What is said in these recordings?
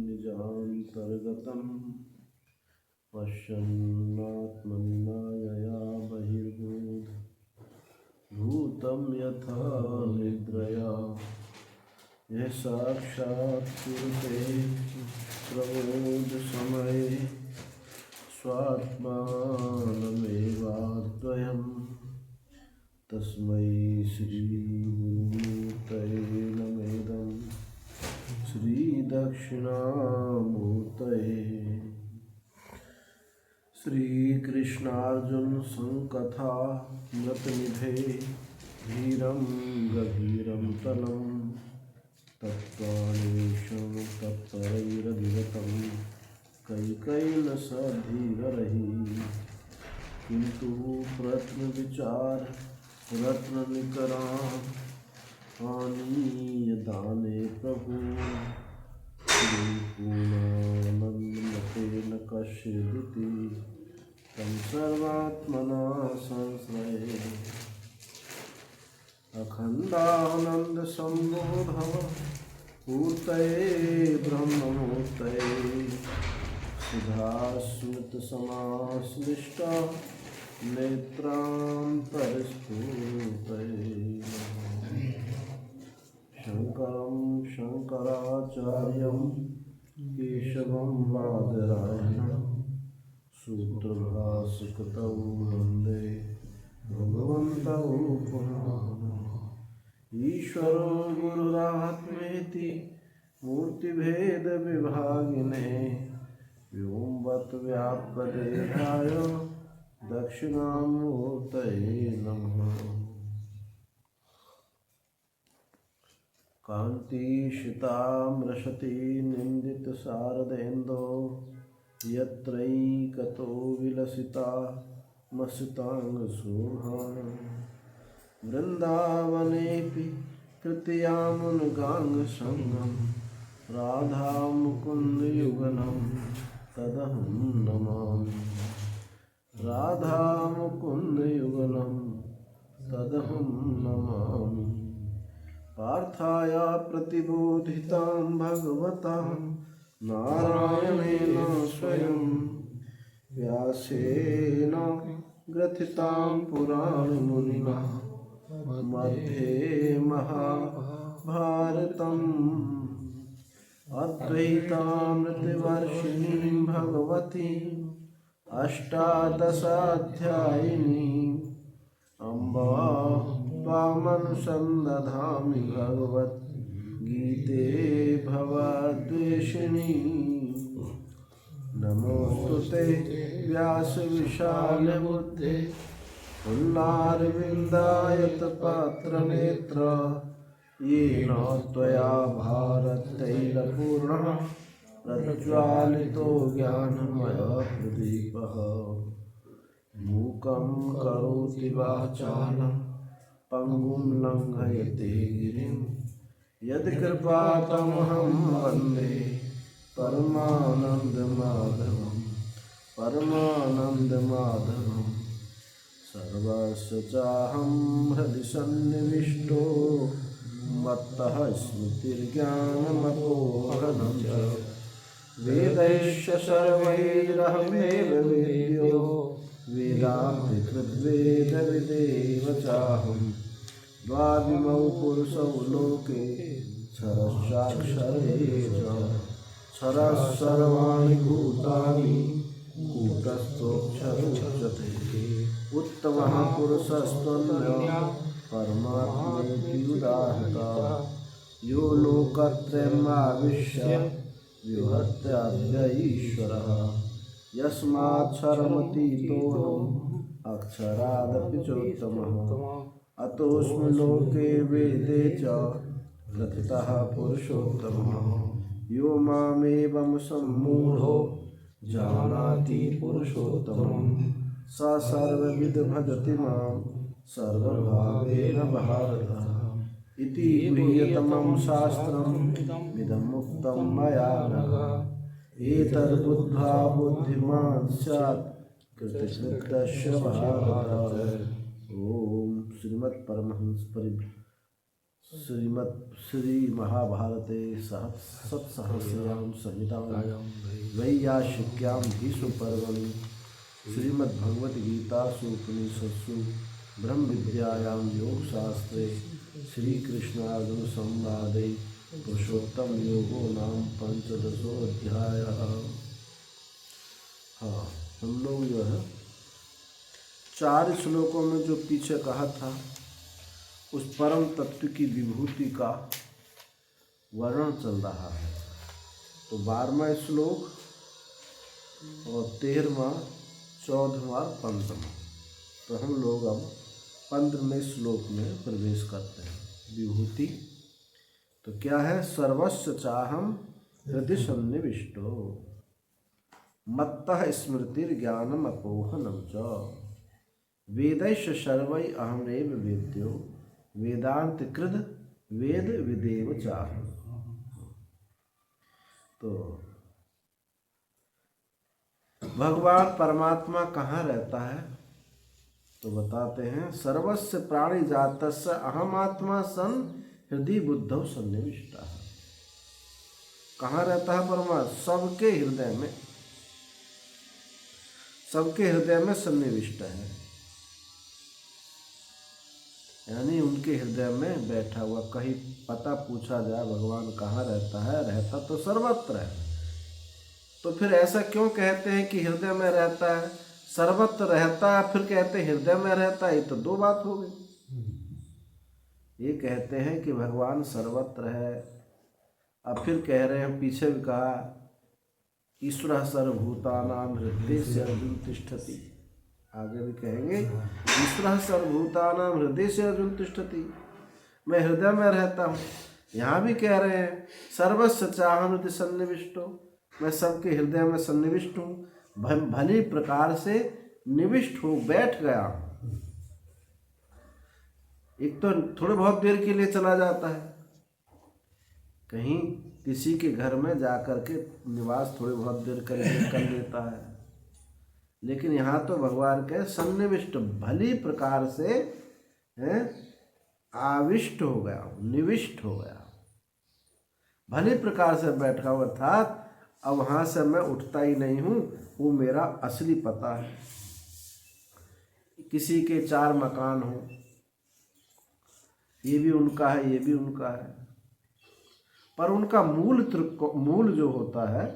निजान्तर्गतं पश्यन्नात्मन्मायया बहिर्भूतं यथा निद्रया यः साक्षात् कुरुते प्रबोधसमये स्वात्मानमेवाद्वयम् तस्मै श्रीगुरुमूर्तये नमेदं श्रीदक्षिणामूर्तये। श्रीकृष्णार्जुन संकथा मृतनिधे धीरं गभीरं तलं तत्त्वान्वेषं तत्परैरभिरतं कैकैलसधीरहि किन्तु प्रत्न विचार रत्न निकरान आनीय दाने प्रभु पूर्णानंदमते न कश्चिदिति तं सर्वात्मना संश्रये अखंडानंद संबोध पूर्तये ब्रह्ममूर्तये सुधास्मृत समाश्लिष्टा नेत्रान्तरस्फुटये शंकरं शंकराचार्यं केशवं बादरायणं सूत्रभाष्यकृतौ वन्दे भगवन्तौ पुनः। ईश्वरो गुरुरात्मेति मूर्तिभेदविभागिने व्योमवद्व्याप्तदेहाय दक्षिणामूर्तये नमः। कान्तिशितामृशति निन्दितशारदेन्दो यत्रैकतो विलसिता मस्ताङ्गशोभा वृन्दावनेऽपि तृतीयामुनगाङ्गसङ्गं राधामुकुन्दयुगलं तदहं नमामि राधामुकुन्दयुगलं तदहं नमामि। पार्थाय प्रतिबोधितां भगवता नारायणेन स्वयं व्यासेन ग्रथितां पुराणमुनिना मध्ये महाभारतम् अद्वैतामृतवर्षिणीं भगवतीं अष्टादशाध्यायिनीं अम्बा त्वामनुसन्दधामि भगवद्गीते भवद्वेषिणी। नमोस्तुते व्यासविशालबुद्धे पुल्लारविन्दायतपात्रनेत्र येन त्वया भारततैलपूर्णः प्रज्वालितो ज्ञानमयप्रदीपः मूकं करोति वाचालं पंगुं लंघयते गिरिं यत्कृपातमहं वन्दे परमानन्दमाधवं सर्वस्य चाहं हृदि सन्निविष्टो मत्तः स्मृतिर्ज्ञानमपोहनं च वेदैश्च सर्वैरहमेव वेद्यो वेदान्तिकृद्वेदविदेव चाहं द्वाविमौ पुरुषौ लोके क्षरश्चाक्षरे च क्षरः सर्वाणि भूतानि कूटस्थोऽक्षरोच्यते उत्तमः पुरुषस्त्वन्यो परमात्मेत्युदाहृता यो लोकत्रयमाविश्य विभक्त्याद्यईश्वरः यस्माक्षरमतीतोऽहम् अक्षरादपि चोत्तमः अतोऽस्मि लोके वेदे च प्रथितः पुरुषोत्तमः यो मामेवं सम्मूढो जानाति पुरुषोत्तमं स सर्वविद् भजति मां सर्वभावेन भारत इति प्रियतमं शास्त्रम् इदं मुक्तं मया नघ एतद्बुद्ध्वा बुद्धिमान् स्यात् कृतकृत्यस्य भारत। ओम श्रीमद् परमहंस श्री महाभारते सत्सहस्रयां संहितां वैयाशिक्यां भीष्मपर्वणि श्रीमद्भगवद्गीतासु उपनिषत्सु ब्रह्म विद्यायां योगशास्त्रे श्रीकृष्णार्जुनसंवादे पुरुषोत्तम योगो नाम पंचदशोऽध्यायः। हाँ, हम लोग जो है 4 श्लोकों में जो पीछे कहा था उस परम तत्व की विभूति का वर्णन चल रहा है। तो 12वां श्लोक और 13वां, 14वां, 15वां। तो हम लोग अब 15वें श्लोक में प्रवेश करते हैं। विभूति तो क्या है? सर्वस्व चाहम हृदय सन्निविष्टो मत्तः स्मृतिर्ज्ञानम अपोहनम च वेदैश्च सर्वै अहमेव वेद्यो वेदांत कृद वेद विदेव चाह। तो भगवान परमात्मा कहाँ रहता है? तो बताते हैं सर्वस्य प्राणी जातस्य अहम आत्मा सन हृदय बुद्धौ सन्निविष्टः। कहाँ रहता है परमात्मा? सबके हृदय में, सबके हृदय में सन्निविष्ट है, यानी उनके हृदय में बैठा हुआ। कहीं पता पूछा जाए भगवान कहाँ रहता है? रहता तो सर्वत्र है। तो फिर ऐसा क्यों कहते हैं कि हृदय में रहता है? सर्वत्र रहता है, फिर कहते हैं हृदय में रहता है। ये तो 2 बात हो गई। ये कहते हैं कि भगवान सर्वत्र है, अब फिर कह रहे हैं, पीछे भी कहा ईश्वरः सर्वभूतानां हृदयस्य अर्जुन तिष्ठति। आगे भी कहेंगे ईश्वरः सर्वभूतानां हृदयस्य अर्जुन तिष्ठति, मैं हृदय में रहता हूँ। यहाँ भी कह रहे हैं सर्वस्य चाहम हृदय सन्निविष्टो, मैं सबके हृदय में सन्निविष्ट हूँ, भली प्रकार से निविष्ट हो बैठ गया हूँ। एक तो थोड़े बहुत देर के लिए चला जाता है, कहीं किसी के घर में जाकर के निवास थोड़ी बहुत देर कर लेता है, लेकिन यहाँ तो भगवान के सन्निविष्ट, भली प्रकार से आविष्ट हो गया, निविष्ट हो गया, भली प्रकार से बैठा हुआ। अर्थात अब वहाँ से मैं उठता ही नहीं हूँ, वो मेरा असली पता है। किसी के 4 मकान हो, ये भी उनका है, ये भी उनका है, पर उनका मूल जो होता है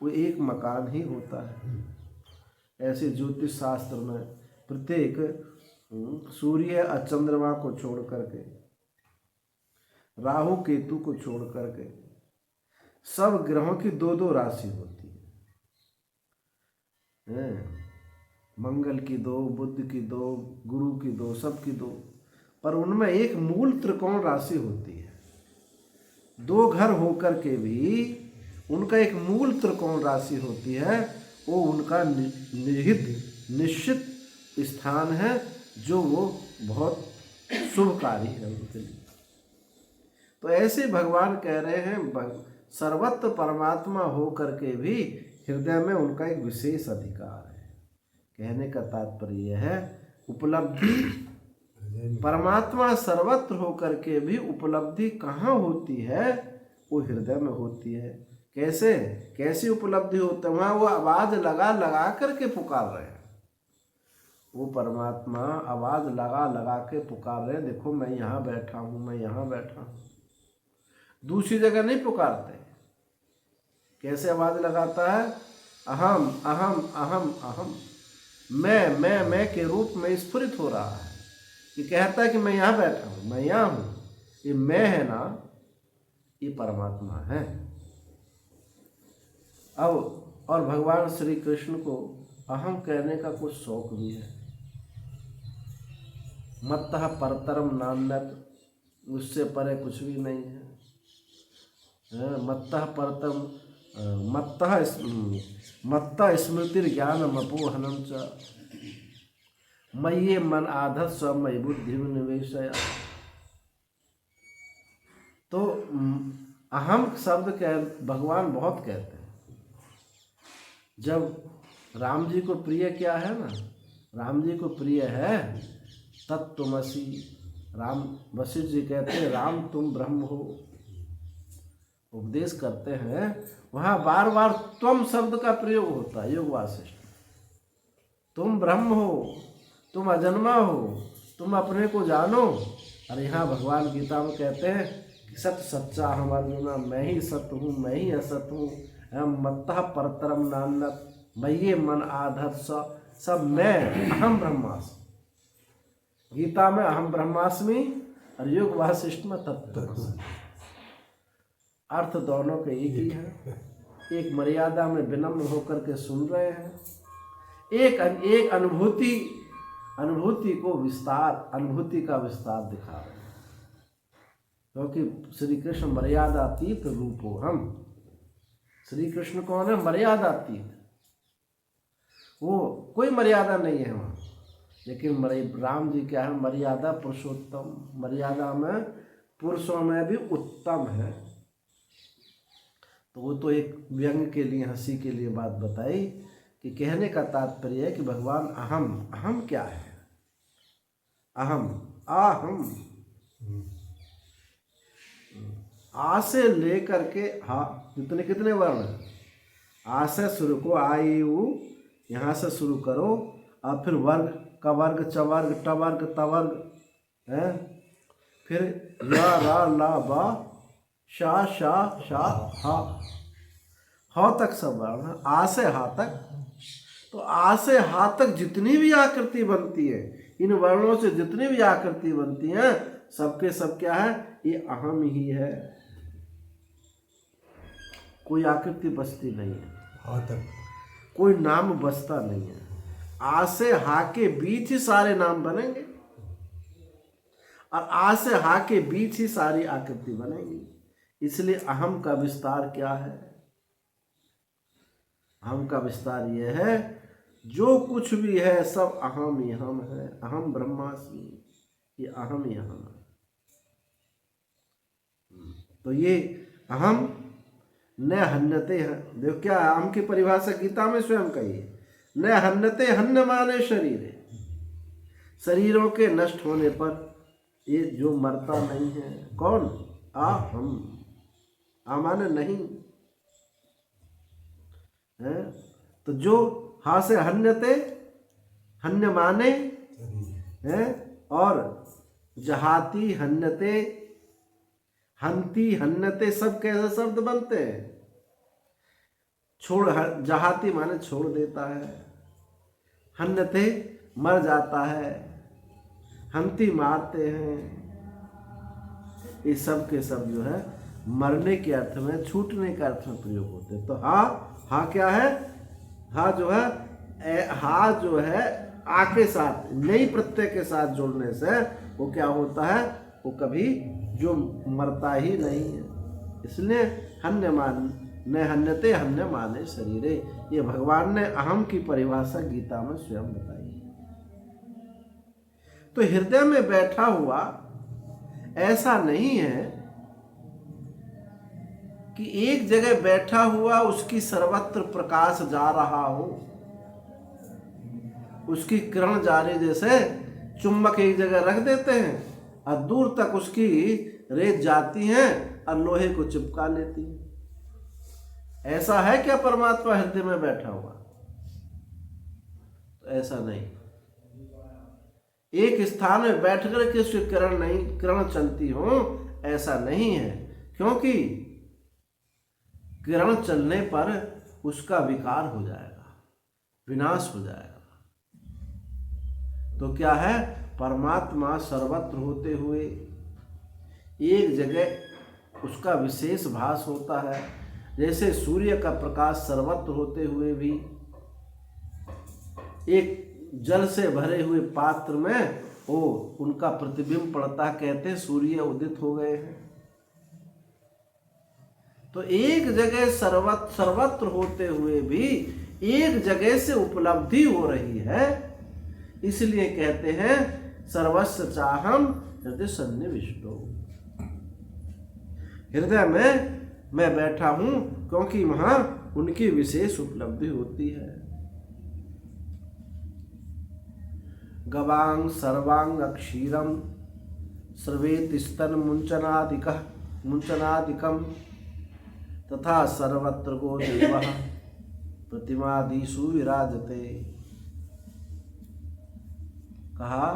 वो एक मकान ही होता है। ऐसे ज्योतिष शास्त्र में प्रत्येक सूर्य और चंद्रमा को छोड़ करके, राहु केतु को छोड़ करके सब ग्रहों की 2-2 राशि होती है। मंगल की 2, बुध की 2, गुरु की 2, सबकी 2, पर उनमें एक मूल त्रिकोण राशि होती है। 2 घर होकर के भी उनका एक मूल त्रिकोण राशि होती है। वो उनका निश्चित स्थान है, जो वो बहुत शुभकारी है उनके लिए। तो ऐसे भगवान कह रहे हैं सर्वत्र परमात्मा हो करके भी हृदय में उनका एक विशेष अधिकार है। कहने का तात्पर्य यह है, उपलब्धि परमात्मा सर्वत्र हो करके भी उपलब्धि कहाँ होती है? वो हृदय में होती है। कैसे? कैसी उपलब्धि होती है? वहाँ वो आवाज़ लगा करके पुकार रहे हैं। वो परमात्मा आवाज़ लगा के पुकार रहे हैं, देखो मैं यहाँ बैठा हूँ, मैं यहाँ बैठा हूँ। दूसरी जगह नहीं पुकारते। कैसे आवाज़ लगाता है? अहम अहम अहम अहम, मैं के रूप में स्फुरित हो रहा है। ये कहता है कि मैं यहाँ बैठा हूँ, मैं यहाँ हूँ। ये मैं है ना, ये परमात्मा है। अब और भगवान श्री कृष्ण को अहम कहने का कुछ शौक भी है। मत्तः परतरम नान्यत्, उससे परे कुछ भी नहीं है। मत्तः परतम मत्तः स्मृतिर्ज्ञानम अपोहनम च मय्ये मन आधत स्व मयि बुद्धि निवेशय। तो अहम शब्द भगवान बहुत कहते हैं। जब राम जी को प्रिय क्या है ना, राम जी को प्रिय है तत्त्वमसि, राम वशिष्ठ जी कहते हैं राम तुम ब्रह्म हो, उपदेश करते हैं, वहां बार बार त्वम शब्द का प्रयोग होता है योग वासिष्ठ। तुम ब्रह्म हो, तुम अजन्मा हो, तुम अपने को जानो। और यहाँ भगवान गीता में कहते हैं कि सत्य सच्चा हम अर्जुना, मैं ही सत्य हूँ, मैं ही असत हूँ, मत्तः परतरम नान्यत्, मय्ये मन आधत्त सब मैं, अहम ब्रह्मास्मि। गीता में अहम ब्रह्मास्मि और योग वासिष्ठ में तत्व। अर्थ दोनों के एक ही है। एक मर्यादा में विनम्र होकर के सुन रहे हैं, एक अनुभूति को विस्तार, अनुभूति का विस्तार दिखा रहे हैं। क्योंकि श्री कृष्ण मर्यादातीत रूप हो हम। श्री कृष्ण कौन है? मर्यादातीत। वो कोई मर्यादा नहीं है वहाँ, लेकिन राम जी क्या है? मर्यादा पुरुषोत्तम, मर्यादा में पुरुषों में भी उत्तम है। तो वो तो एक व्यंग के लिए, हंसी के लिए बात बताई कि कहने का तात्पर्य है कि भगवान अहम, अहम क्या है? अहम, आहम, आ से लेकर के हा, कितने वर्ण? आ से शुरू को, आई उ, यहाँ से शुरू करो, और फिर वर्ग का वर्ग, चवर्ग, टवर्ग, तवर्ग है, फिर या रा ला बा शा शा शा हा तक सब वर्ण, आ से हा तक। तो आ से हा तक जितनी भी आकृति बनती है, इन वर्णों से जितनी भी आकृति बनती हैं, सबके सब क्या है? ये अहम ही है। कोई आकृति बचती नहीं है, हा तक कोई नाम बचता नहीं है। आ से हा के बीच ही सारे नाम बनेंगे, और आ से हा के बीच ही सारी आकृति बनेंगी। इसलिए अहम का विस्तार क्या है? अहम का विस्तार यह है, जो कुछ भी है सब अहम ही अहम है। अहम ब्रह्मास्मि, ये अहम ही अहम है। तो ये अहम न हन्यते है। देखो क्या अहम की परिभाषा गीता में स्वयं कही है, न हन्यते हन्य माने शरीर, शरीरों के नष्ट होने पर ये जो मरता नहीं है। कौन? हम, माने नहीं है। तो जो हा से हन्यते, हन्य माने है, और जहाती हन्यते, हंती हन्यते, सब कैसे शब्द बनते हैं? छोड़, जहाती माने छोड़ देता है, हन्यते मर जाता है, हंती मारते हैं। ये सब के सब जो है मरने के अर्थ में, छूटने के अर्थ में प्रयोग होते हैं। तो हा क्या है? हा जो है आ के साथ, नई प्रत्यय के साथ जोड़ने से वो क्या होता है? वो कभी जो मरता ही नहीं है। इसलिए हन्य मान न हन्यते हन्य माने शरीरे, ये भगवान ने अहम की परिभाषा गीता में स्वयं बताई है। तो हृदय में बैठा हुआ ऐसा नहीं है कि एक जगह बैठा हुआ उसकी सर्वत्र प्रकाश जा रहा हो, उसकी किरण जा रही। जैसे चुंबक एक जगह रख देते हैं और दूर तक उसकी रेत जाती है और लोहे को चिपका लेती है। ऐसा है क्या परमात्मा हृदय में बैठा हुआ? तो ऐसा नहीं। एक स्थान में बैठकर के उसकी किरण चलती हो, ऐसा नहीं है। क्योंकि किरण चलने पर उसका विकार हो जाएगा, विनाश हो जाएगा। तो क्या है? परमात्मा सर्वत्र होते हुए एक जगह उसका विशेष भास होता है। जैसे सूर्य का प्रकाश सर्वत्र होते हुए भी एक जल से भरे हुए पात्र में वो उनका प्रतिबिंब पड़ता, कहते हैं सूर्य उदित हो गए हैं। तो एक जगह सर्वत्र होते हुए भी एक जगह से उपलब्धि हो रही है, इसलिए कहते हैं सर्वस्व चाहम हृदय सन्निविष्टो। हृदय में मैं बैठा हूं क्योंकि वहां उनकी विशेष उपलब्धि होती है। गवांग सर्वांग अक्षीरम स्रवेत स्तन मुंचनादिकम तथा सर्वत्र गो देवः प्रतिमादिषु विराजते। कहा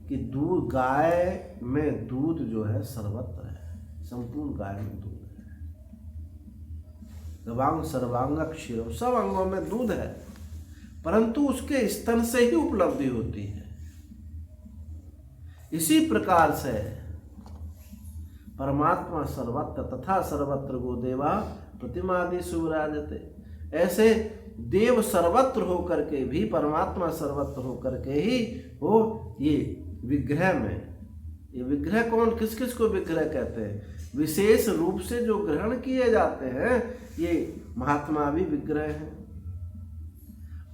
कि दूध, गाय में दूध जो है सर्वत्र है, संपूर्ण गाय में दूध है। गवांग सर्वांग क्षीरम, सब अंगों में दूध है, परंतु उसके स्तन से ही उपलब्धि होती है। इसी प्रकार से परमात्मा सर्वत्र तथा सर्वत्र गोदेवा प्रतिमादिषु विराजते। ऐसे देव सर्वत्र होकर के भी, परमात्मा सर्वत्र होकर के ही हो ये विग्रह में। ये विग्रह कौन, किस किस को विग्रह कहते हैं? विशेष रूप से जो ग्रहण किए जाते हैं ये महात्मा भी विग्रह हैं।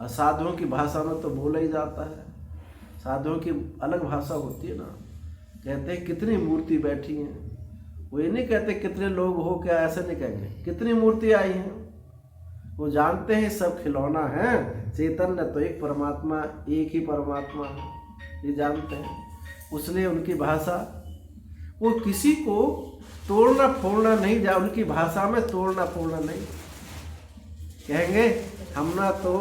असाधुओं की भाषा में तो बोला ही जाता है, साधुओं की अलग भाषा होती है ना। कहते हैं कितनी मूर्ति बैठी हैं, वो ये नहीं कहते कितने लोग हो, क्या ऐसे नहीं कहेंगे, कितनी मूर्ति आई हैं। वो जानते हैं सब खिलौना है, चैतन्य तो एक परमात्मा, एक ही परमात्मा है, ये जानते हैं। उसलिए उनकी भाषा, वो किसी को तोड़ना फोड़ना नहीं जा, उनकी भाषा में तोड़ना फोड़ना नहीं। कहेंगे हम ना तो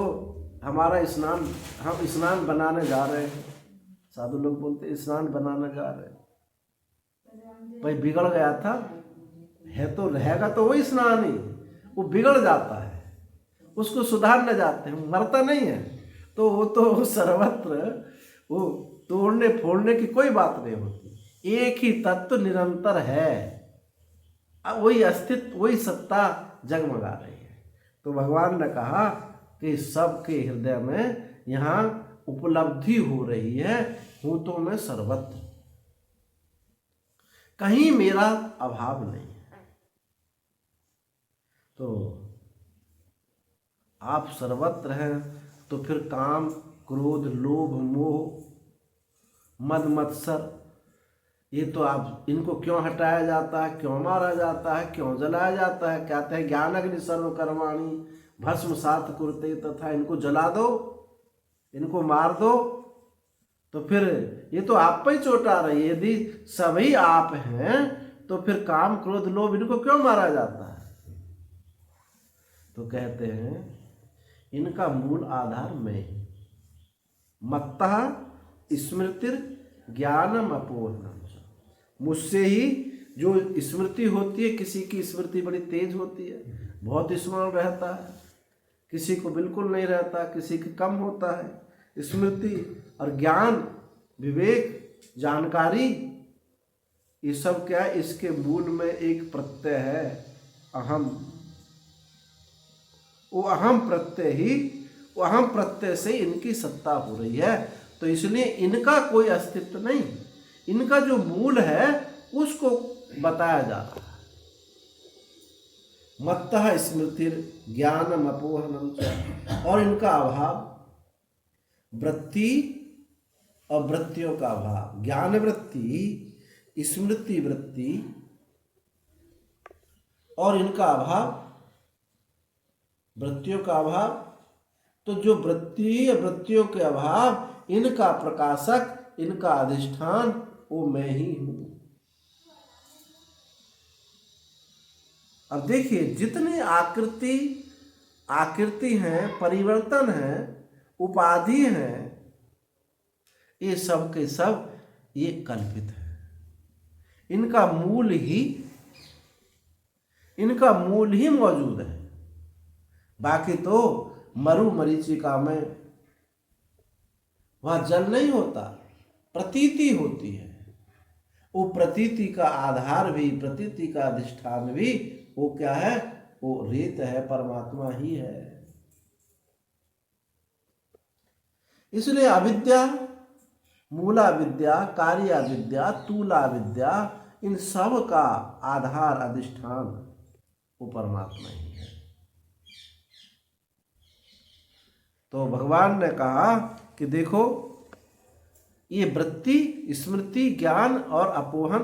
हमारा स्नान, हम स्नान बनाने जा रहे हैं, साधु लोग बोलते स्नान बनाने जा रहे हैं। भाई बिगड़ गया था, है तो रहेगा तो वही स्नान ही, वो बिगड़ जाता है, उसको सुधारने जाते हैं, मरता नहीं है। तो वो तो सर्वत्र वो तोड़ने फोड़ने की कोई बात नहीं होती। एक ही तत्व निरंतर है, वही अस्तित्व, वही सत्ता जगमगा रही है। तो भगवान ने कहा कि सबके हृदय में यहाँ उपलब्धि हो रही है, हूँ तो मैं सर्वत्र, कहीं मेरा अभाव नहीं है। तो आप सर्वत्र हैं, तो फिर काम, क्रोध, लोभ, मोह, मद मत्सर, ये तो आप इनको क्यों हटाया जाता है, क्यों मारा जाता है, क्यों जलाया जाता है? कहते हैं ज्ञानाग्नि सर्वकर्माणि भस्मसात् कुरुते, तथा इनको जला दो, इनको मार दो। तो फिर ये तो आप पे ही चोट आ रही है। यदि सभी आप हैं तो फिर काम, क्रोध, लोभ, इनको क्यों मारा जाता है? तो कहते हैं इनका मूल आधार मैं ही। मत्तः स्मृतिर ज्ञानम अपोहनम, मुझसे ही जो स्मृति होती है, किसी की स्मृति बड़ी तेज होती है, बहुत स्मरण रहता है, किसी को बिल्कुल नहीं रहता, किसी की कम होता है स्मृति। और ज्ञान, विवेक, जानकारी, ये सब क्या है? इसके मूल में एक प्रत्यय है, अहम। वो अहम प्रत्यय ही, वो अहम प्रत्यय से इनकी सत्ता हो रही है। तो इसलिए इनका कोई अस्तित्व नहीं, इनका जो मूल है उसको बताया जा रहा है। मत्तः स्मृतिर ज्ञानम अपोहनम च, और इनका अभाव, वृत्ति और वृत्तियों का अभाव। ज्ञान वृत्ति, स्मृति वृत्ति और इनका अभाव, वृत्तियों का अभाव। तो जो वृत्ति या वृत्तियों के अभाव, इनका प्रकाशक, इनका अधिष्ठान वो मैं ही हूं। अब देखिए जितनी आकृति हैं, परिवर्तन हैं, उपाधि हैं, ये सब के सब ये कल्पित है। इनका मूल ही मौजूद है। बाकी तो मरु मरीचिका में वहां जल नहीं होता, प्रतीति होती है। वो प्रतीति का आधार भी, प्रतीति का अधिष्ठान भी वो क्या है? वो रेत है, परमात्मा ही है। इसलिए अविद्या, मूला विद्या, कार्या विद्या, तूला विद्या, इन सब का आधार, अधिष्ठान वो परमात्मा ही है। तो भगवान ने कहा कि देखो ये वृत्ति, स्मृति, ज्ञान और अपोहन,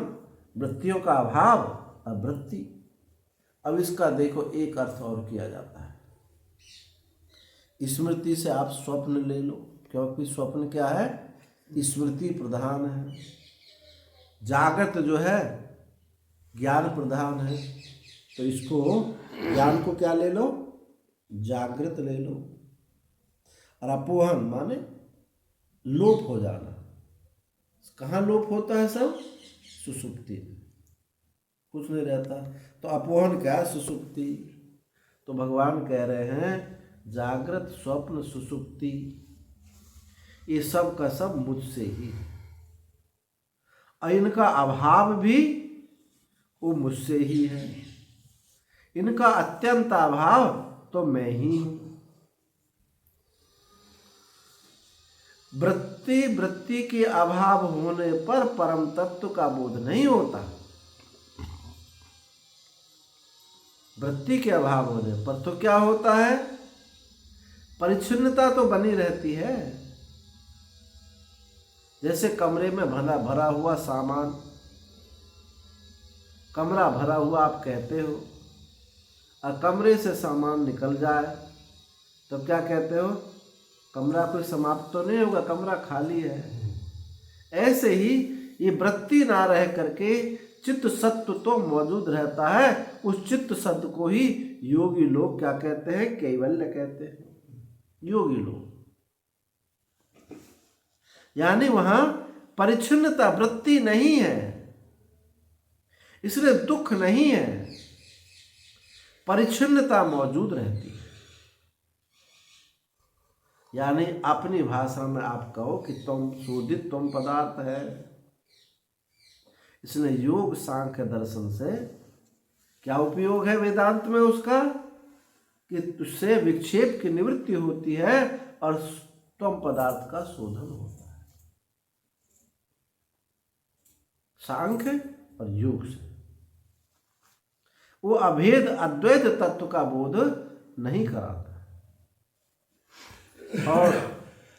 वृत्तियों का अभाव और वृत्ति। अब इसका देखो एक अर्थ और किया जाता है। स्मृति से आप स्वप्न ले लो, क्योंकि स्वप्न क्या है? स्मृति प्रधान है। जागृत जो है ज्ञान प्रधान है, तो इसको ज्ञान को क्या ले लो, जागृत ले लो। और अपोहन माने लोप हो जाना। कहाँ लोप होता है सब, सुषुप्ति में, कुछ नहीं रहता। तो अपोहन क्या है, सुषुप्ति। तो भगवान कह रहे हैं जागृत स्वप्न सुषुप्ति ये सब का सब मुझसे ही है, और इनका अभाव भी वो मुझसे ही है। इनका अत्यंत अभाव तो मैं ही हूं। वृत्ति के अभाव होने पर परम तत्व का बोध नहीं होता। वृत्ति के अभाव होने पर तो क्या होता है, परिच्छिन्नता तो बनी रहती है। जैसे कमरे में भरा हुआ सामान, कमरा भरा हुआ आप कहते हो, और कमरे से सामान निकल जाए तो क्या कहते हो, कमरा कोई समाप्त तो नहीं होगा, कमरा खाली है। ऐसे ही ये वृत्ति ना रह करके चित्त सत्व तो मौजूद रहता है। उस चित्त सत्व को ही योगी लोग क्या कहते हैं, कैवल्य कहते हैं। योगी लोग यानी वहां परिच्छिन्नता वृत्ति नहीं है, इसलिए दुख नहीं है, परिच्छिन्नता मौजूद रहती है। यानी अपनी भाषा में आप कहो कि तुम शोधित तुम पदार्थ है। इसलिए योग सांख्य दर्शन से क्या उपयोग है वेदांत में उसका, कि उससे विक्षेप की निवृत्ति होती है और तुम पदार्थ का शोधन होता है, सांख्य और योग से। वो अभेद अद्वैत तत्व का बोध नहीं कराता। और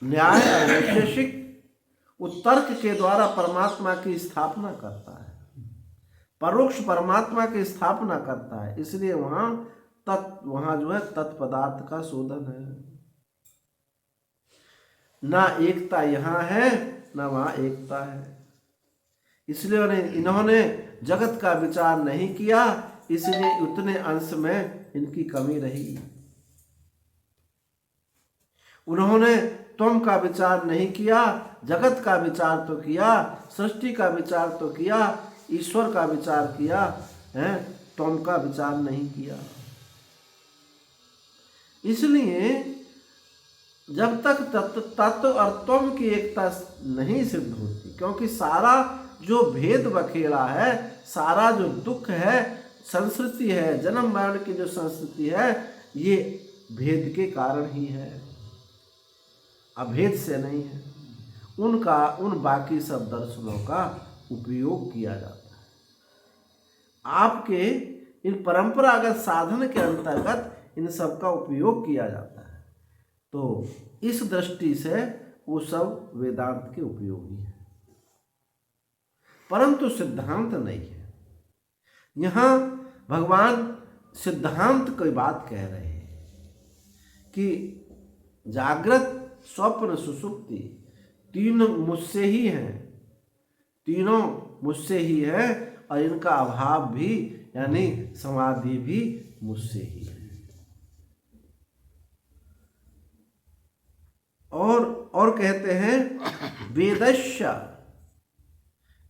न्याय और वैशेषिक वो तर्क के द्वारा परमात्मा की स्थापना करता है, परोक्ष परमात्मा की स्थापना करता है। इसलिए वहां जो है तत्पदार्थ का शोधन है। ना एकता यहाँ है ना वहां एकता है। इसलिए इन्होंने जगत का विचार नहीं किया, इसलिए उतने अंश में इनकी कमी रही। उन्होंने तुम का विचार नहीं किया, जगत का विचार तो किया, सृष्टि का विचार तो किया, ईश्वर का विचार किया है, तुम का विचार नहीं किया। इसलिए जब तक तत्व और तुम की एकता नहीं सिद्ध होती, क्योंकि सारा जो भेद बखेड़ा है, सारा जो दुख है, संस्कृति है, जन्म मरण की जो संस्कृति है, ये भेद के कारण ही है, अभेद से नहीं है। उन बाकी सब दर्शनों का उपयोग किया जाता है। आपके इन परंपरागत साधन के अंतर्गत इन सब का उपयोग किया जाता है। तो इस दृष्टि से वो सब वेदांत के उपयोगी है, परंतु सिद्धांत नहीं है। यहाँ भगवान सिद्धांत की बात कह रहे हैं कि जागृत स्वप्न सुषुप्ति तीनों मुझसे ही हैं, तीनों मुझसे ही है, और इनका अभाव भी यानी समाधि भी मुझसे ही है। और कहते हैं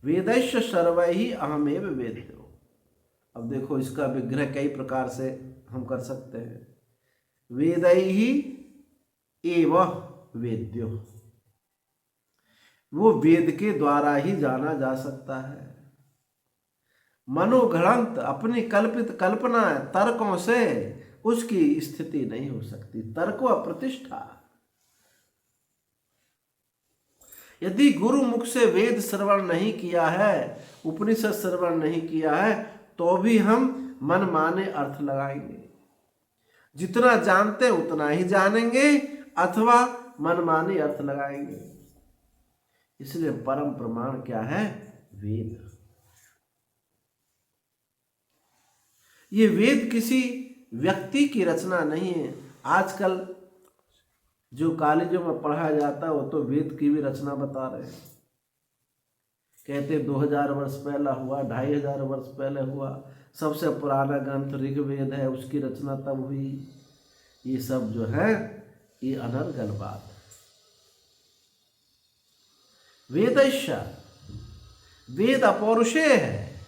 वेदस्य सर्वैहि अहमेव वेद्यो। अब देखो इसका विग्रह कई प्रकार से हम कर सकते हैं। वेदैहि एव वेद्यो, वो वेद के द्वारा ही जाना जा सकता है। मनोगणंत अपनी कल्पित कल्पना तर्कों से उसकी स्थिति नहीं हो सकती। तर्को अप्रतिष्ठा। यदि गुरु मुख से वेद श्रवण नहीं किया है, उपनिषद श्रवण नहीं किया है, तो भी हम मन माने अर्थ लगाएंगे। जितना जानते उतना ही जानेंगे, अथवा मनमानी अर्थ लगाएंगे। इसलिए परम प्रमाण क्या है, वेद। ये वेद किसी व्यक्ति की रचना नहीं है। आजकल जो कॉलेजों में पढ़ाया जाता है वो तो वेद की भी रचना बता रहे हैं कहते 2000 वर्ष पहला हुआ, 2500 वर्ष पहले हुआ, सबसे पुराना ग्रंथ ऋग्वेद है, उसकी रचना तब हुई। ये सब जो है ये अनर्गल बात है। वेदश्य, वेद अपौरुषेय है,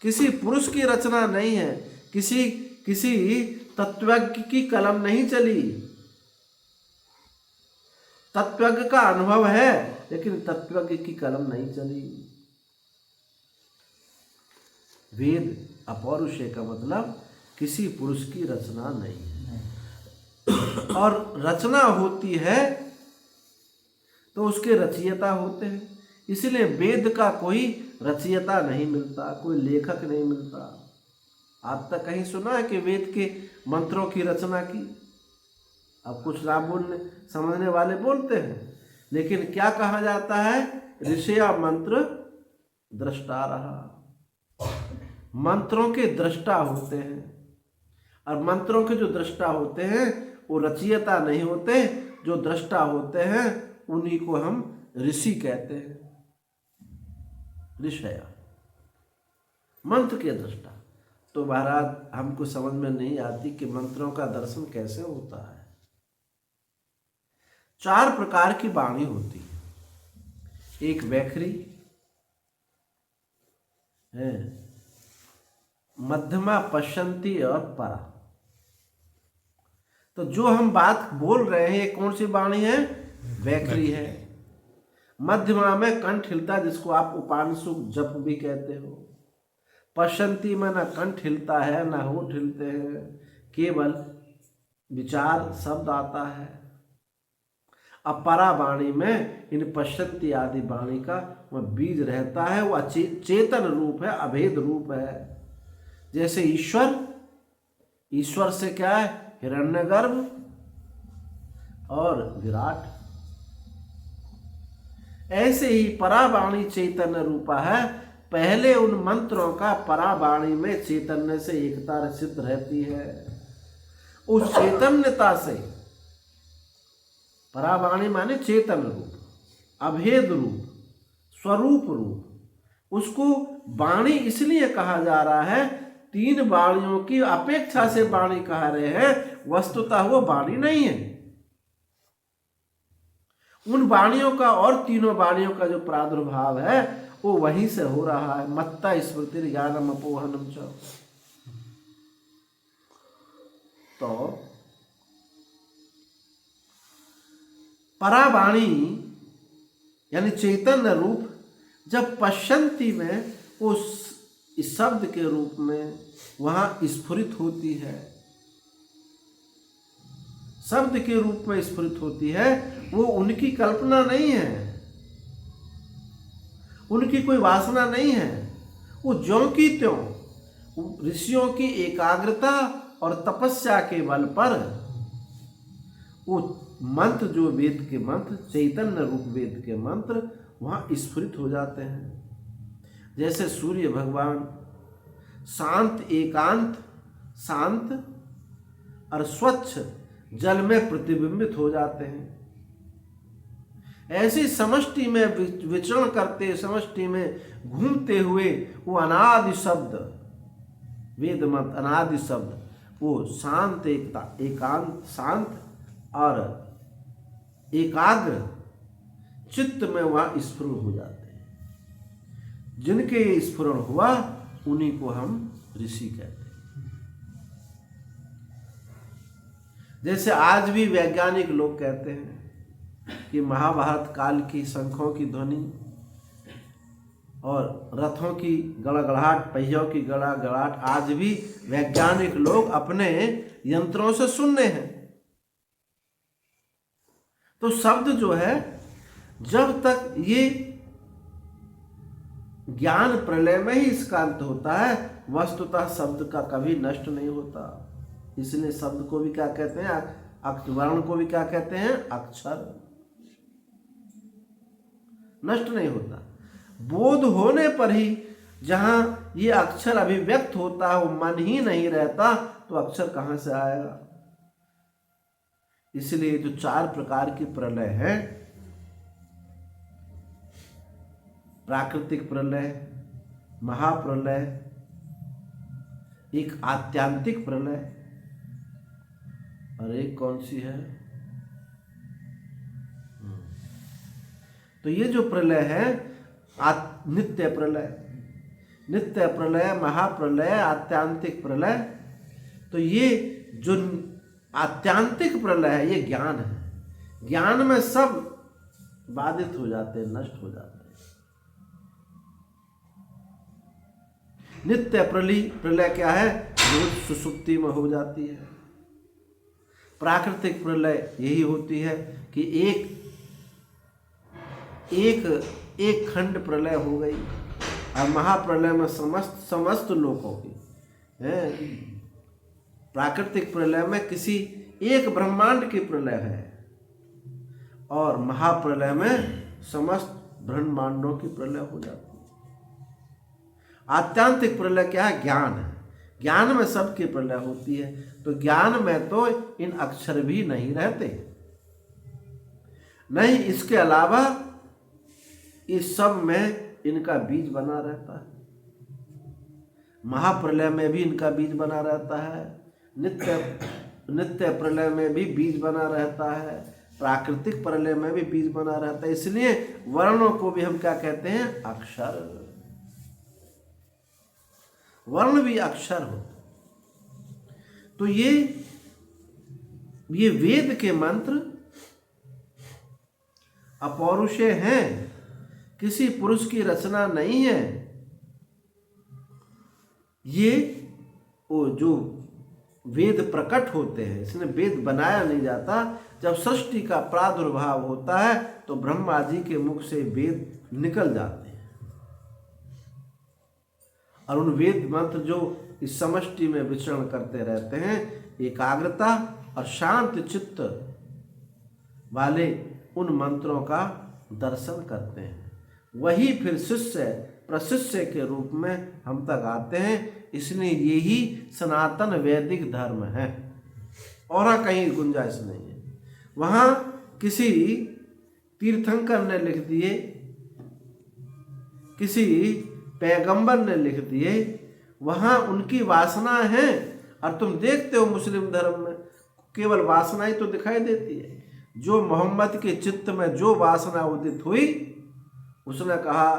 किसी पुरुष की रचना नहीं है, किसी तत्वज्ञ की कलम नहीं चली। तत्वज्ञ का अनुभव है लेकिन तत्वज्ञ की कलम नहीं चली। वेद अपौरुषेय का मतलब किसी पुरुष की रचना नहीं है। और रचना होती है तो उसके रचयिता होते हैं, इसलिए वेद का कोई रचयिता नहीं मिलता, कोई लेखक नहीं मिलता। आज तक कहीं सुना है कि वेद के मंत्रों की रचना की? अब कुछ राम बोलने समझने वाले बोलते हैं, लेकिन क्या कहा जाता है? ऋषया मंत्र दृष्टा रहा। मंत्रों के दृष्टा होते हैं, और मंत्रों के जो दृष्टा होते हैं वो रचयिता नहीं होते। जो दृष्टा होते हैं उन्हीं को हम ऋषि कहते हैं। ऋषया मंत्र के दृष्टा। तो महाराज हमको समझ में नहीं आती कि मंत्रों का दर्शन कैसे होता है। 4 प्रकार की वाणी होती है। एक वैखरी है, मध्यमा, पश्चंती और परा। तो जो हम बात बोल रहे हैं ये कौन सी वाणी है? वैखरी है। मध्यमा में कंठ हिलता है, जिसको आप उपांशुक जप भी कहते हो। पश्चंती में ना कंठ हिलता है ना होठ हिलते हैं, केवल विचार शब्द आता है। अपरा वाणी में इन पश्चंती आदि वाणी का वह बीज रहता है, वह चेतन रूप है, अभेद रूप है। जैसे ईश्वर से क्या है? हिरण्यगर्भ और विराट। ऐसे ही परावाणी चैतन्य रूपा है। पहले उन मंत्रों का परावाणी में चैतन्य से एकता रचित रहती है। उस चैतन्यता से, परावाणी माने चेतन रूप, अभेद रूप, स्वरूप रूप, उसको वाणी इसलिए कहा जा रहा है, 3 वाणियों की अपेक्षा से वाणी कह रहे हैं, वस्तुतः वो वाणी नहीं है। उन वाणियों का और तीनों वाणियों का जो प्रादुर्भाव है वो वहीं से हो रहा है। मत्ता स्मृति ज्ञानम अपोहनम च। तो परावाणी यानी चैतन्य रूप जब पश्चंती में उस शब्द के रूप में वहां स्फुरित होती है, शब्द के रूप में स्फुरित होती है, वो उनकी कल्पना नहीं है, उनकी कोई वासना नहीं है। वो ज्यों की त्यों ऋषियों की एकाग्रता और तपस्या के बल पर वो मंत्र, जो वेद के मंत्र, चैतन्य रूप वेद के मंत्र वहाँ स्फुरित हो जाते हैं। जैसे सूर्य भगवान शांत, एकांत, शांत और स्वच्छ जल में प्रतिबिंबित हो जाते हैं। ऐसी समष्टि में विचरण करते, समष्टि में घूमते हुए वो अनादि शब्द, वेद मंत्र अनादि शब्द, वो शांत, एकांत, शांत और एकाग्र चित्त में वहाँ स्फुरण हो जाते हैं। जिनके ये स्फुरण हुआ उन्हीं को हम ऋषि कहते हैं। जैसे आज भी वैज्ञानिक लोग कहते हैं कि महाभारत काल की शंखों की ध्वनि और रथों की गड़गड़ाहट, पहियों की गड़गड़ाहट आज भी वैज्ञानिक लोग अपने यंत्रों से सुनने हैं। तो शब्द जो है, जब तक ये ज्ञान प्रलय में ही इसका अंत होता है, वस्तुतः शब्द का कभी नष्ट नहीं होता। इसलिए शब्द को भी क्या कहते हैं? वर्ण को भी क्या कहते हैं? अक्षर। नष्ट नहीं होता। बोध होने पर ही जहां ये अक्षर अभिव्यक्त होता है वो मन ही नहीं रहता, तो अक्षर कहां से आएगा? इसलिए जो 4 प्रकार की प्रलय है, प्राकृतिक प्रलय, महाप्रलय, एक आत्यांतिक प्रलय, और एक कौन सी है? तो ये जो प्रलय है नित्य प्रलय, नित्य प्रलय, महाप्रलय, आत्यांतिक प्रलय। तो ये जो आत्यांतिक प्रलय है ये ज्ञान है। ज्ञान में सब बाधित हो जाते हैं, नष्ट हो जाते हैं। नित्य प्रलय क्या है? जो सुसुप्ति में हो जाती है। प्राकृतिक प्रलय यही होती है कि एक खंड प्रलय हो गई, और महाप्रलय में समस्त लोगों की है। प्राकृतिक प्रलय में किसी एक ब्रह्मांड की प्रलय है, और महाप्रलय में समस्त ब्रह्मांडों की प्रलय हो जाती है। आत्यांतिक प्रलय क्या है? ज्ञान है। ज्ञान में सबकी प्रलय होती है। तो ज्ञान में तो इन अक्षर भी नहीं रहते, नहीं इसके अलावा इस सब में इनका बीज बना रहता है। महाप्रलय में भी इनका बीज बना रहता है, नित्य प्रलय में भी बीज बना रहता है, प्राकृतिक प्रलय में भी बीज बना रहता है। इसलिए वर्णों को भी हम क्या कहते हैं? अक्षर। वर्ण भी अक्षर हो। तो ये वेद के मंत्र अपौरुषेय हैं, किसी पुरुष की रचना नहीं है। ये वो जो वेद प्रकट होते हैं, इसमें वेद बनाया नहीं जाता। जब सृष्टि का प्रादुर्भाव होता है तो ब्रह्मा जी के मुख से वेद निकल जाते हैं, और उन वेद मंत्र जो इस समष्टि में विचरण करते रहते हैं, एकाग्रता और शांत चित्त वाले उन मंत्रों का दर्शन करते हैं। वही फिर शिष्य प्रशिष्य के रूप में हम तक आते हैं। इसलिए यही सनातन वैदिक धर्म है, और कहीं गुंजाइश नहीं है। वहाँ किसी तीर्थंकर ने लिख दिए, किसी पैगंबर ने लिख दिए, वहाँ उनकी वासना है। और तुम देखते हो मुस्लिम धर्म में केवल वासना ही तो दिखाई देती है। जो मोहम्मद के चित्त में जो वासना उदित हुई, उसने कहा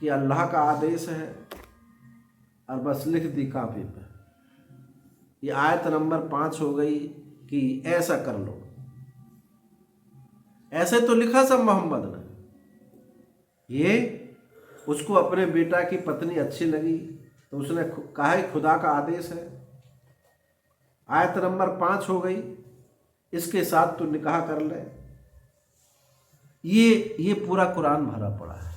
कि अल्लाह का आदेश है, और बस लिख दी काफी पे। ये आयत नंबर 5 हो गई कि ऐसा कर लो। ऐसे तो लिखा सब मोहम्मद ने। ये उसको अपने बेटा की पत्नी अच्छी लगी तो उसने कहा है खुदा का आदेश है। आयत नंबर 5 हो गई, इसके साथ तो निकाह कर ले। ये पूरा कुरान भरा पड़ा है।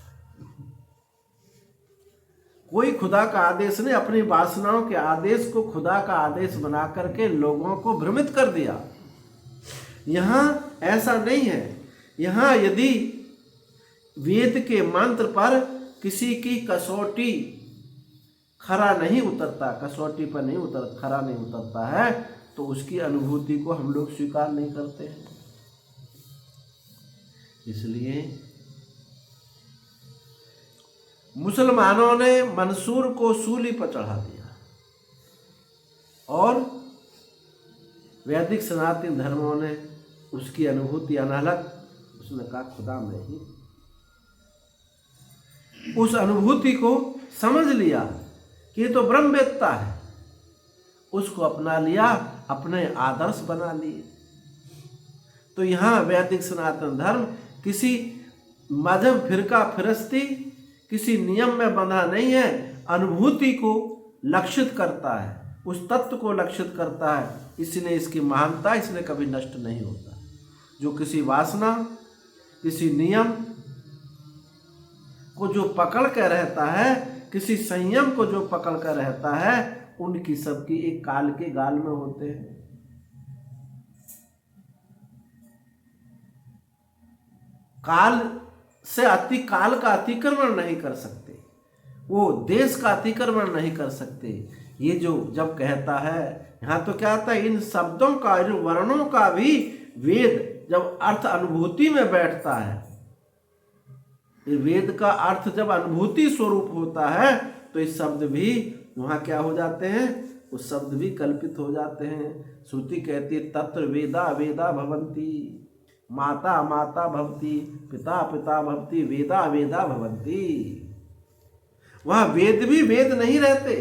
कोई खुदा का आदेश नहीं, अपनी वासनाओं के आदेश को खुदा का आदेश बना करके लोगों को भ्रमित कर दिया। यहाँ ऐसा नहीं है। यहाँ यदि वेद के मंत्र पर किसी की कसौटी खरा नहीं उतरता, कसौटी पर नहीं खरा नहीं उतरता है, तो उसकी अनुभूति को हम लोग स्वीकार नहीं करते हैं। इसलिए मुसलमानों ने मंसूर को सूली पर चढ़ा दिया, और वैदिक सनातन धर्मों ने उसकी अनुभूति अनहलक, उसने कहा खुदा में ही। उस अनुभूति को समझ लिया कि ये तो ब्रह्मवेत्ता है, उसको अपना लिया, अपने आदर्श बना लिए। तो यहाँ वैदिक सनातन धर्म किसी मजहब फिरका फिरस्ती किसी नियम में बंधा नहीं है, अनुभूति को लक्षित करता है, उस तत्व को लक्षित करता है। इसलिए इसकी महानता इसलिए कभी नष्ट नहीं होता। जो किसी वासना किसी नियम को जो पकड़ कर रहता है, किसी संयम को जो पकड़ कर रहता है, उनकी सबकी एक काल के गाल में होते हैं। काल से काल का अतिक्रमण नहीं कर सकते, वो देश का अतिक्रमण नहीं कर सकते। ये जो जब कहता है यहाँ तो क्या आता है, इन शब्दों का इन वर्णों का भी वेद जब अर्थ अनुभूति में बैठता है वेद का अर्थ जब अनुभूति स्वरूप होता है तो ये शब्द भी वहाँ क्या हो जाते हैं, उस शब्द भी कल्पित हो जाते हैं। श्रुति कहती है तत्र वेदा वेदा भवन्ति, माता माता भवति, पिता पिता भवति, वेदा वेदा भवन्ति। वहाँ वेद भी वेद नहीं रहते।